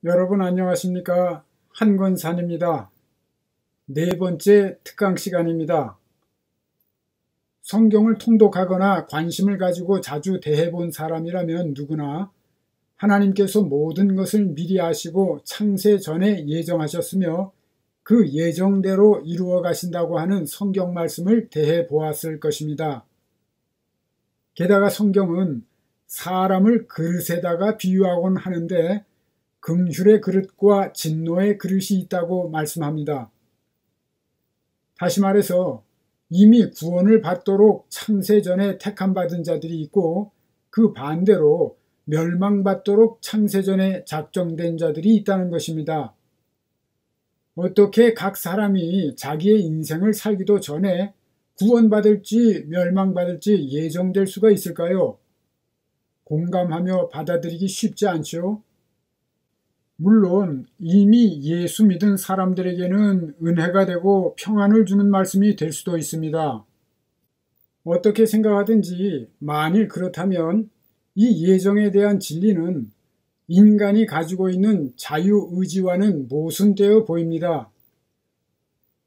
여러분 안녕하십니까? 한권산입니다. 네 번째 특강 시간입니다. 성경을 통독하거나 관심을 가지고 자주 대해본 사람이라면 누구나 하나님께서 모든 것을 미리 아시고 창세 전에 예정하셨으며 그 예정대로 이루어 가신다고 하는 성경 말씀을 대해 보았을 것입니다. 게다가 성경은 사람을 그릇에다가 비유하곤 하는데 긍휼의 그릇과 진노의 그릇이 있다고 말씀합니다. 다시 말해서 이미 구원을 받도록 창세전에 택함받은 자들이 있고 그 반대로 멸망받도록 창세전에 작정된 자들이 있다는 것입니다. 어떻게 각 사람이 자기의 인생을 살기도 전에 구원받을지 멸망받을지 예정될 수가 있을까요? 공감하며 받아들이기 쉽지 않죠? 물론 이미 예수 믿은 사람들에게는 은혜가 되고 평안을 주는 말씀이 될 수도 있습니다. 어떻게 생각하든지 만일 그렇다면 이 예정에 대한 진리는 인간이 가지고 있는 자유의지와는 모순되어 보입니다.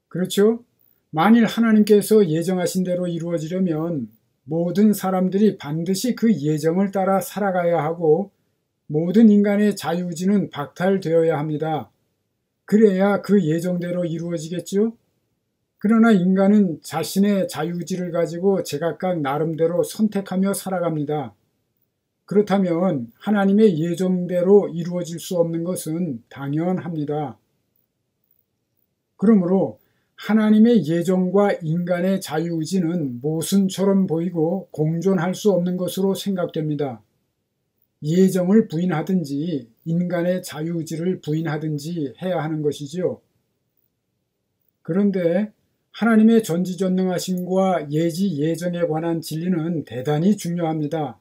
그렇죠? 만일 하나님께서 예정하신 대로 이루어지려면 모든 사람들이 반드시 그 예정을 따라 살아가야 하고 모든 인간의 자유의지는 박탈되어야 합니다. 그래야 그 예정대로 이루어지겠죠? 그러나 인간은 자신의 자유의지를 가지고 제각각 나름대로 선택하며 살아갑니다. 그렇다면 하나님의 예정대로 이루어질 수 없는 것은 당연합니다. 그러므로 하나님의 예정과 인간의 자유의지는 모순처럼 보이고 공존할 수 없는 것으로 생각됩니다. 예정을 부인하든지 인간의 자유의지를 부인하든지 해야 하는 것이지요. 그런데 하나님의 전지전능하심과 예지 예정에 관한 진리는 대단히 중요합니다.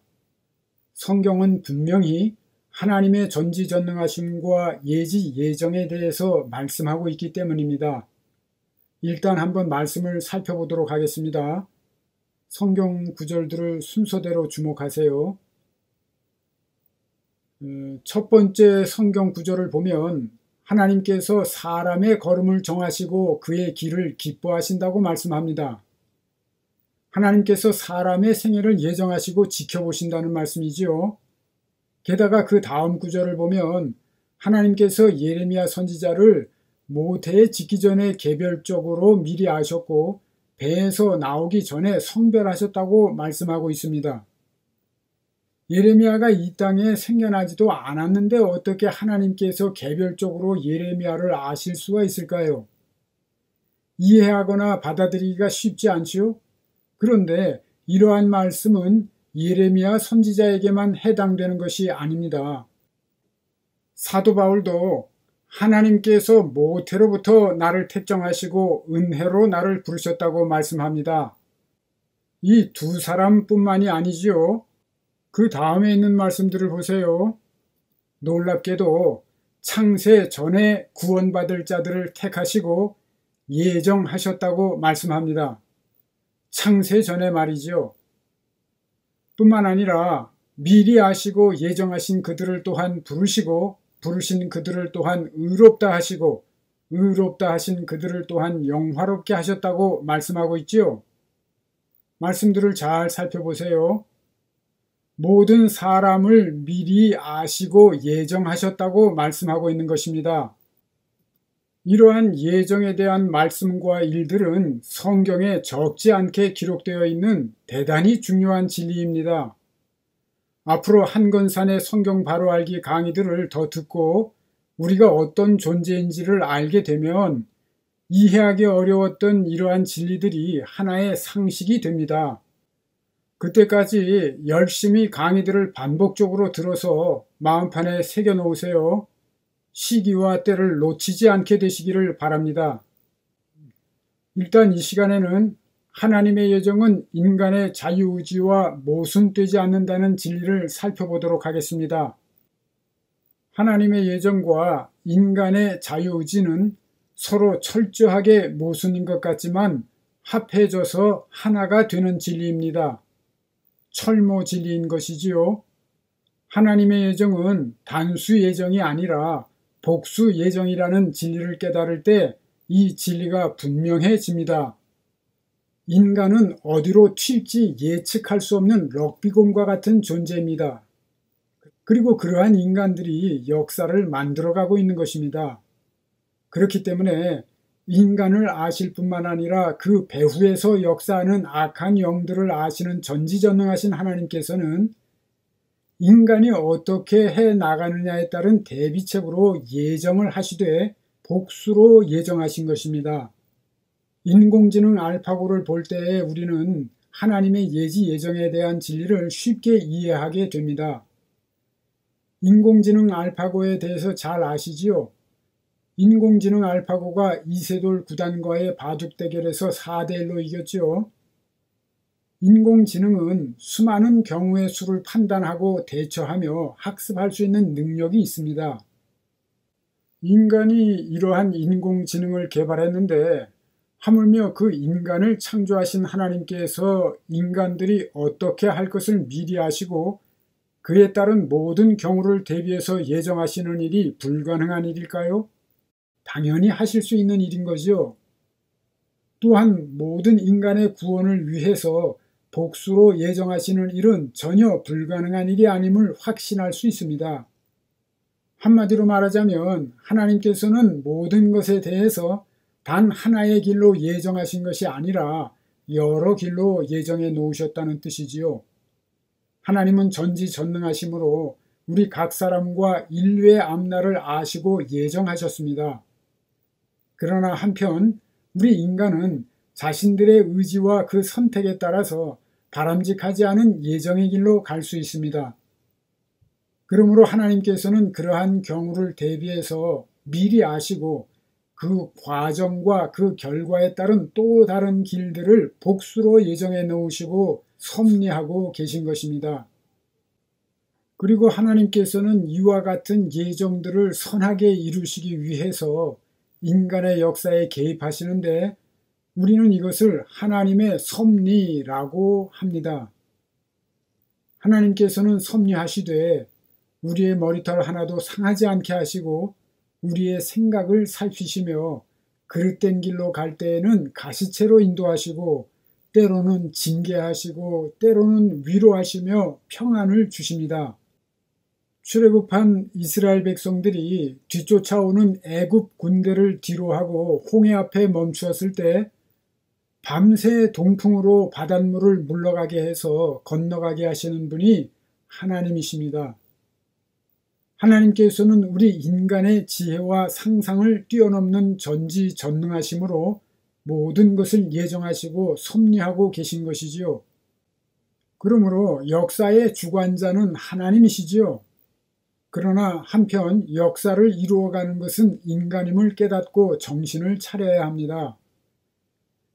성경은 분명히 하나님의 전지전능하심과 예지 예정에 대해서 말씀하고 있기 때문입니다. 일단 한번 말씀을 살펴보도록 하겠습니다. 성경 구절들을 순서대로 주목하세요. 첫 번째 성경 구절을 보면 하나님께서 사람의 걸음을 정하시고 그의 길을 기뻐하신다고 말씀합니다. 하나님께서 사람의 생애를 예정하시고 지켜보신다는 말씀이지요. 게다가 그 다음 구절을 보면 하나님께서 예레미야 선지자를 모태에 짓기 전에 개별적으로 미리 아셨고 배에서 나오기 전에 성별하셨다고 말씀하고 있습니다. 예레미야가 이 땅에 생겨나지도 않았는데 어떻게 하나님께서 개별적으로 예레미야를 아실 수가 있을까요? 이해하거나 받아들이기가 쉽지 않지요? 그런데 이러한 말씀은 예레미야 선지자에게만 해당되는 것이 아닙니다. 사도 바울도 하나님께서 모태로부터 나를 택정하시고 은혜로 나를 부르셨다고 말씀합니다. 이 두 사람뿐만이 아니지요. 그 다음에 있는 말씀들을 보세요. 놀랍게도 창세 전에 구원받을 자들을 택하시고 예정하셨다고 말씀합니다. 창세 전에 말이죠. 뿐만 아니라 미리 아시고 예정하신 그들을 또한 부르시고 부르신 그들을 또한 의롭다 하시고 의롭다 하신 그들을 또한 영화롭게 하셨다고 말씀하고 있지요. 말씀들을 잘 살펴보세요. 모든 사람을 미리 아시고 예정하셨다고 말씀하고 있는 것입니다. 이러한 예정에 대한 말씀과 일들은 성경에 적지 않게 기록되어 있는 대단히 중요한 진리입니다. 앞으로 한건산의 성경 바로 알기 강의들을 더 듣고 우리가 어떤 존재인지를 알게 되면 이해하기 어려웠던 이러한 진리들이 하나의 상식이 됩니다. 그때까지 열심히 강의들을 반복적으로 들어서 마음판에 새겨 놓으세요. 시기와 때를 놓치지 않게 되시기를 바랍니다. 일단 이 시간에는 하나님의 예정은 인간의 자유의지와 모순되지 않는다는 진리를 살펴보도록 하겠습니다. 하나님의 예정과 인간의 자유의지는 서로 철저하게 모순인 것 같지만 합해져서 하나가 되는 진리입니다. 철모 진리인 것이지요. 하나님의 예정은 단수 예정이 아니라 복수 예정이라는 진리를 깨달을 때 이 진리가 분명해집니다. 인간은 어디로 튈지 예측할 수 없는 럭비공과 같은 존재입니다. 그리고 그러한 인간들이 역사를 만들어가고 있는 것입니다. 그렇기 때문에 인간을 아실 뿐만 아니라 그 배후에서 역사하는 악한 영들을 아시는 전지전능하신 하나님께서는 인간이 어떻게 해 나가느냐에 따른 대비책으로 예정을 하시되 복수로 예정하신 것입니다. 인공지능 알파고를 볼 때에 우리는 하나님의 예지 예정에 대한 진리를 쉽게 이해하게 됩니다. 인공지능 알파고에 대해서 잘 아시지요? 인공지능 알파고가 이세돌 구단과의 바둑 대결에서 4대1로 이겼지요. 인공지능은 수많은 경우의 수를 판단하고 대처하며 학습할 수 있는 능력이 있습니다. 인간이 이러한 인공지능을 개발했는데 하물며 그 인간을 창조하신 하나님께서 인간들이 어떻게 할 것을 미리 아시고 그에 따른 모든 경우를 대비해서 예정하시는 일이 불가능한 일일까요? 당연히 하실 수 있는 일인 거지요. 또한 모든 인간의 구원을 위해서 복수로 예정하시는 일은 전혀 불가능한 일이 아님을 확신할 수 있습니다. 한마디로 말하자면 하나님께서는 모든 것에 대해서 단 하나의 길로 예정하신 것이 아니라 여러 길로 예정해 놓으셨다는 뜻이지요. 하나님은 전지전능하심으로 우리 각 사람과 인류의 앞날을 아시고 예정하셨습니다. 그러나 한편 우리 인간은 자신들의 의지와 그 선택에 따라서 바람직하지 않은 예정의 길로 갈 수 있습니다. 그러므로 하나님께서는 그러한 경우를 대비해서 미리 아시고 그 과정과 그 결과에 따른 또 다른 길들을 복수로 예정해 놓으시고 섭리하고 계신 것입니다. 그리고 하나님께서는 이와 같은 예정들을 선하게 이루시기 위해서 인간의 역사에 개입하시는데 우리는 이것을 하나님의 섭리라고 합니다. 하나님께서는 섭리하시되 우리의 머리털 하나도 상하지 않게 하시고 우리의 생각을 살피시며 그릇된 길로 갈 때에는 가시채로 인도하시고 때로는 징계하시고 때로는 위로하시며 평안을 주십니다. 출애굽한 이스라엘 백성들이 뒤쫓아오는 애굽 군대를 뒤로하고 홍해 앞에 멈추었을 때 밤새 동풍으로 바닷물을 물러가게 해서 건너가게 하시는 분이 하나님이십니다. 하나님께서는 우리 인간의 지혜와 상상을 뛰어넘는 전지전능하심으로 모든 것을 예정하시고 섭리하고 계신 것이지요. 그러므로 역사의 주관자는 하나님이시지요. 그러나 한편 역사를 이루어가는 것은 인간임을 깨닫고 정신을 차려야 합니다.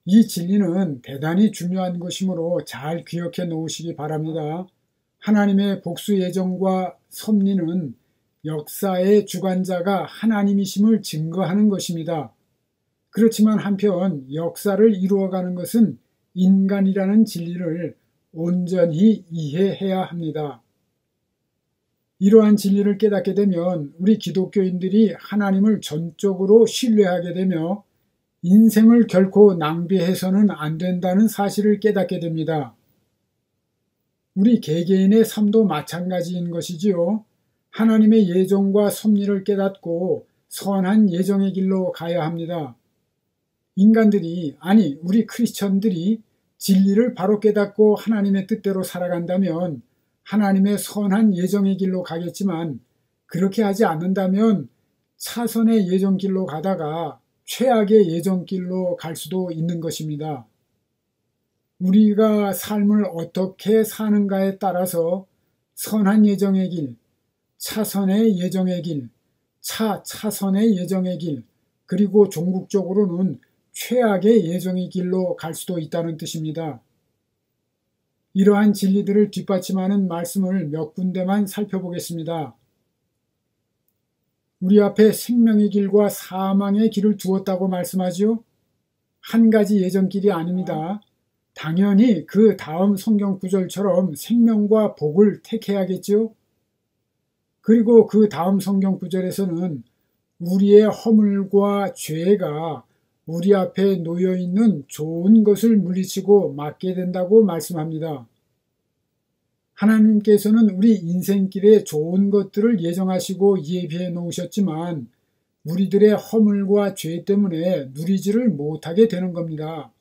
이 진리는 대단히 중요한 것이므로 잘 기억해 놓으시기 바랍니다. 하나님의 복수 예정과 섭리는 역사의 주관자가 하나님이심을 증거하는 것입니다. 그렇지만 한편 역사를 이루어가는 것은 인간이라는 진리를 온전히 이해해야 합니다. 이러한 진리를 깨닫게 되면 우리 기독교인들이 하나님을 전적으로 신뢰하게 되며 인생을 결코 낭비해서는 안 된다는 사실을 깨닫게 됩니다. 우리 개개인의 삶도 마찬가지인 것이지요. 하나님의 예정과 섭리를 깨닫고 선한 예정의 길로 가야 합니다. 인간들이, 아니 우리 크리스천들이 진리를 바로 깨닫고 하나님의 뜻대로 살아간다면 하나님의 선한 예정의 길로 가겠지만 그렇게 하지 않는다면 차선의 예정길로 가다가 최악의 예정길로 갈 수도 있는 것입니다. 우리가 삶을 어떻게 사는가에 따라서 선한 예정의 길, 차선의 예정의 길, 차선의 예정의 길, 그리고 종국적으로는 최악의 예정의 길로 갈 수도 있다는 뜻입니다. 이러한 진리들을 뒷받침하는 말씀을 몇 군데만 살펴보겠습니다. 우리 앞에 생명의 길과 사망의 길을 두었다고 말씀하지요? 한 가지 예정길이 아닙니다. 당연히 그 다음 성경 구절처럼 생명과 복을 택해야겠지요? 그리고 그 다음 성경 구절에서는 우리의 허물과 죄가 우리 앞에 놓여 있는 좋은 것을 물리치고 맞게 된다고 말씀합니다. 하나님께서는 우리 인생길에 좋은 것들을 예정하시고 예비해 놓으셨지만 우리들의 허물과 죄 때문에 누리지를 못하게 되는 겁니다.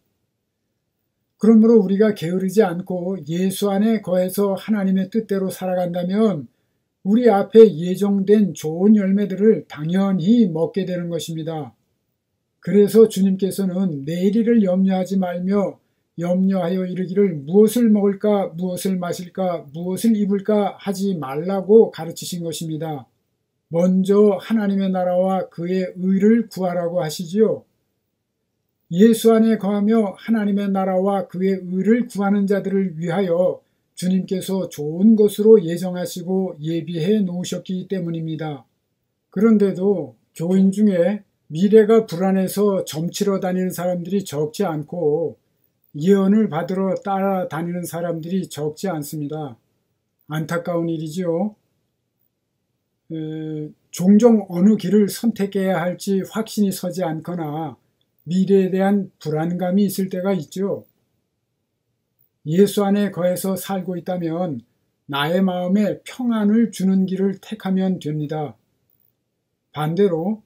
그러므로 우리가 게으르지 않고 예수 안에 거해서 하나님의 뜻대로 살아간다면 우리 앞에 예정된 좋은 열매들을 당연히 먹게 되는 것입니다. 그래서 주님께서는 내일을 염려하지 말며 염려하여 이르기를 무엇을 먹을까, 무엇을 마실까, 무엇을 입을까 하지 말라고 가르치신 것입니다. 먼저 하나님의 나라와 그의 의를 구하라고 하시지요. 예수 안에 거하며 하나님의 나라와 그의 의를 구하는 자들을 위하여 주님께서 좋은 것으로 예정하시고 예비해 놓으셨기 때문입니다. 그런데도 교인 중에 미래가 불안해서 점치러 다니는 사람들이 적지 않고 예언을 받으러 따라다니는 사람들이 적지 않습니다. 안타까운 일이지요. 종종 어느 길을 선택해야 할지 확신이 서지 않거나 미래에 대한 불안감이 있을 때가 있죠. 예수 안에 거해서 살고 있다면 나의 마음에 평안을 주는 길을 택하면 됩니다. 반대로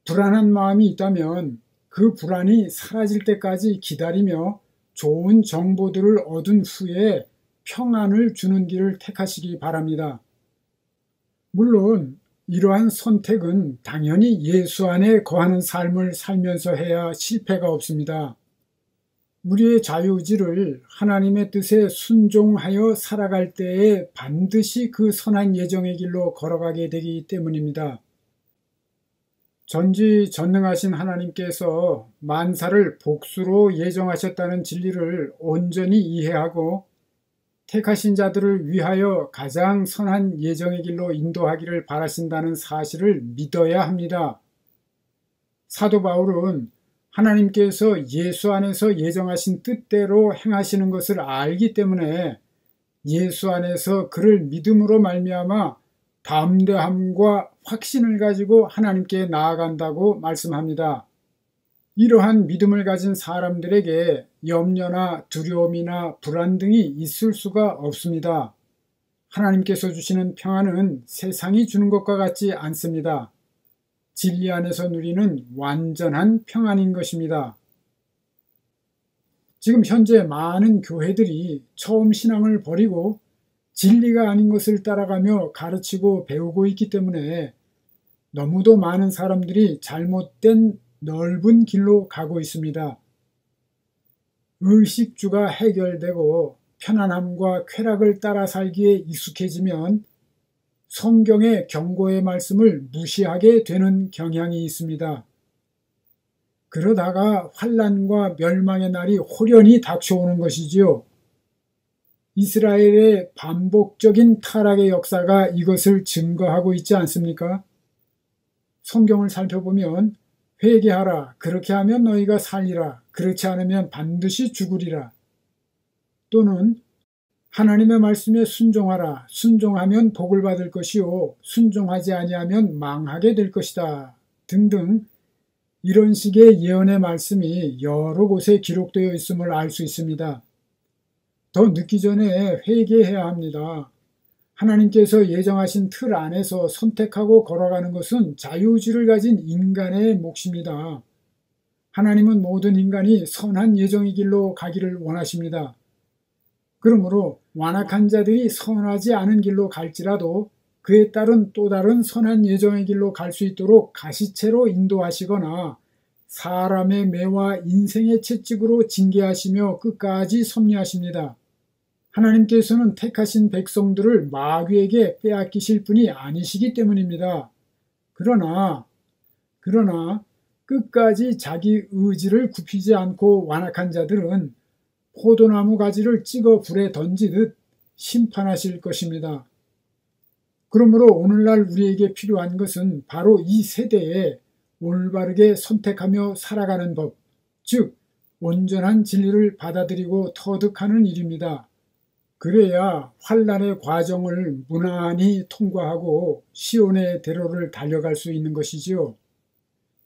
불안한 마음이 있다면 그 불안이 사라질 때까지 기다리며 좋은 정보들을 얻은 후에 평안을 주는 길을 택하시기 바랍니다. 물론 이러한 선택은 당연히 예수 안에 거하는 삶을 살면서 해야 실패가 없습니다. 우리의 자유의지를 하나님의 뜻에 순종하여 살아갈 때에 반드시 그 선한 예정의 길로 걸어가게 되기 때문입니다. 전지전능하신 하나님께서 만사를 복수로 예정하셨다는 진리를 온전히 이해하고 택하신 자들을 위하여 가장 선한 예정의 길로 인도하기를 바라신다는 사실을 믿어야 합니다. 사도 바울은 하나님께서 예수 안에서 예정하신 뜻대로 행하시는 것을 알기 때문에 예수 안에서 그를 믿음으로 말미암아 담대함과 확신을 가지고 하나님께 나아간다고 말씀합니다. 이러한 믿음을 가진 사람들에게 염려나 두려움이나 불안 등이 있을 수가 없습니다. 하나님께서 주시는 평안은 세상이 주는 것과 같지 않습니다. 진리 안에서 누리는 완전한 평안인 것입니다. 지금 현재 많은 교회들이 처음 신앙을 버리고 진리가 아닌 것을 따라가며 가르치고 배우고 있기 때문에 너무도 많은 사람들이 잘못된 넓은 길로 가고 있습니다. 의식주가 해결되고 편안함과 쾌락을 따라 살기에 익숙해지면 성경의 경고의 말씀을 무시하게 되는 경향이 있습니다. 그러다가 환난과 멸망의 날이 호련히 닥쳐오는 것이지요. 이스라엘의 반복적인 타락의 역사가 이것을 증거하고 있지 않습니까? 성경을 살펴보면 회개하라, 그렇게 하면 너희가 살리라, 그렇지 않으면 반드시 죽으리라. 또는 하나님의 말씀에 순종하라, 순종하면 복을 받을 것이요 순종하지 아니하면 망하게 될 것이다 등등 이런 식의 예언의 말씀이 여러 곳에 기록되어 있음을 알 수 있습니다. 더 늦기 전에 회개해야 합니다. 하나님께서 예정하신 틀 안에서 선택하고 걸어가는 것은 자유의지를 가진 인간의 몫입니다. 하나님은 모든 인간이 선한 예정의 길로 가기를 원하십니다. 그러므로 완악한 자들이 선하지 않은 길로 갈지라도 그에 따른 또 다른 선한 예정의 길로 갈 수 있도록 가시채로 인도하시거나 사람의 매와 인생의 채찍으로 징계하시며 끝까지 섭리하십니다. 하나님께서는 택하신 백성들을 마귀에게 빼앗기실 분이 아니시기 때문입니다. 그러나 끝까지 자기 의지를 굽히지 않고 완악한 자들은 포도나무 가지를 찍어 불에 던지듯 심판하실 것입니다. 그러므로 오늘날 우리에게 필요한 것은 바로 이 세대에 올바르게 선택하며 살아가는 법, 즉 온전한 진리를 받아들이고 터득하는 일입니다. 그래야 환난의 과정을 무난히 통과하고 시온의 대로를 달려갈 수 있는 것이지요.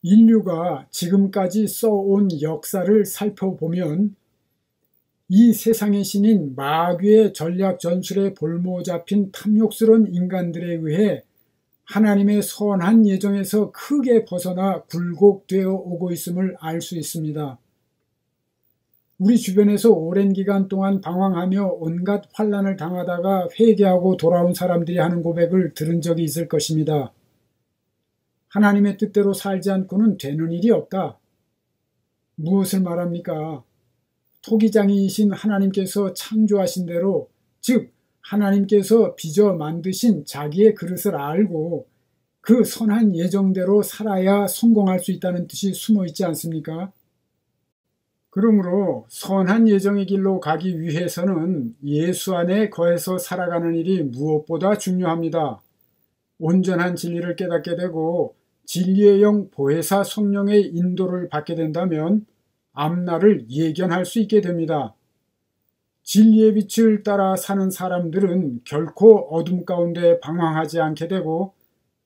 인류가 지금까지 써온 역사를 살펴보면 이 세상의 신인 마귀의 전략 전술에 볼모 잡힌 탐욕스러운 인간들에 의해 하나님의 선한 예정에서 크게 벗어나 굴곡되어 오고 있음을 알 수 있습니다. 우리 주변에서 오랜 기간 동안 방황하며 온갖 환난을 당하다가 회개하고 돌아온 사람들이 하는 고백을 들은 적이 있을 것입니다. 하나님의 뜻대로 살지 않고는 되는 일이 없다. 무엇을 말합니까? 토기장이이신 하나님께서 창조하신 대로, 즉 하나님께서 빚어 만드신 자기의 그릇을 알고 그 선한 예정대로 살아야 성공할 수 있다는 뜻이 숨어 있지 않습니까? 그러므로 선한 예정의 길로 가기 위해서는 예수 안에 거해서 살아가는 일이 무엇보다 중요합니다. 온전한 진리를 깨닫게 되고 진리의 영 보혜사 성령의 인도를 받게 된다면 앞날을 예견할 수 있게 됩니다. 진리의 빛을 따라 사는 사람들은 결코 어둠 가운데 방황하지 않게 되고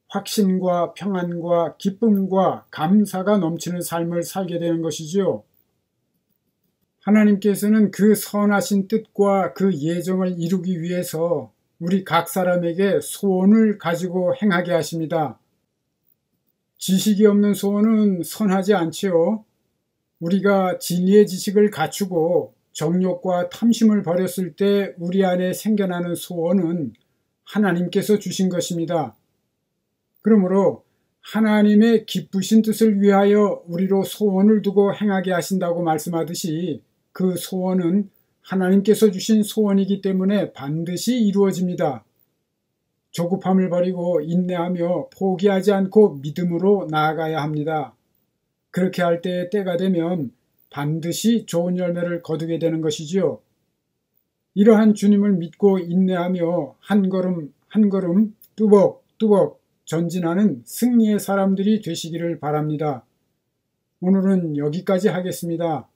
확신과 평안과 기쁨과 감사가 넘치는 삶을 살게 되는 것이지요. 하나님께서는 그 선하신 뜻과 그 예정을 이루기 위해서 우리 각 사람에게 소원을 가지고 행하게 하십니다. 지식이 없는 소원은 선하지 않지요. 우리가 진리의 지식을 갖추고 정욕과 탐심을 버렸을 때 우리 안에 생겨나는 소원은 하나님께서 주신 것입니다. 그러므로 하나님의 기쁘신 뜻을 위하여 우리로 소원을 두고 행하게 하신다고 말씀하듯이 그 소원은 하나님께서 주신 소원이기 때문에 반드시 이루어집니다. 조급함을 버리고 인내하며 포기하지 않고 믿음으로 나아가야 합니다. 그렇게 할 때의 때가 되면 반드시 좋은 열매를 거두게 되는 것이지요. 이러한 주님을 믿고 인내하며 한 걸음 한 걸음 뚜벅뚜벅 전진하는 승리의 사람들이 되시기를 바랍니다. 오늘은 여기까지 하겠습니다.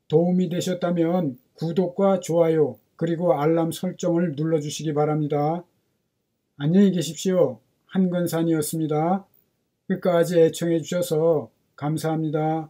도움이 되셨다면 구독과 좋아요 그리고 알람 설정을 눌러주시기 바랍니다. 안녕히 계십시오. 한건산이었습니다. 끝까지 애청해 주셔서 감사합니다.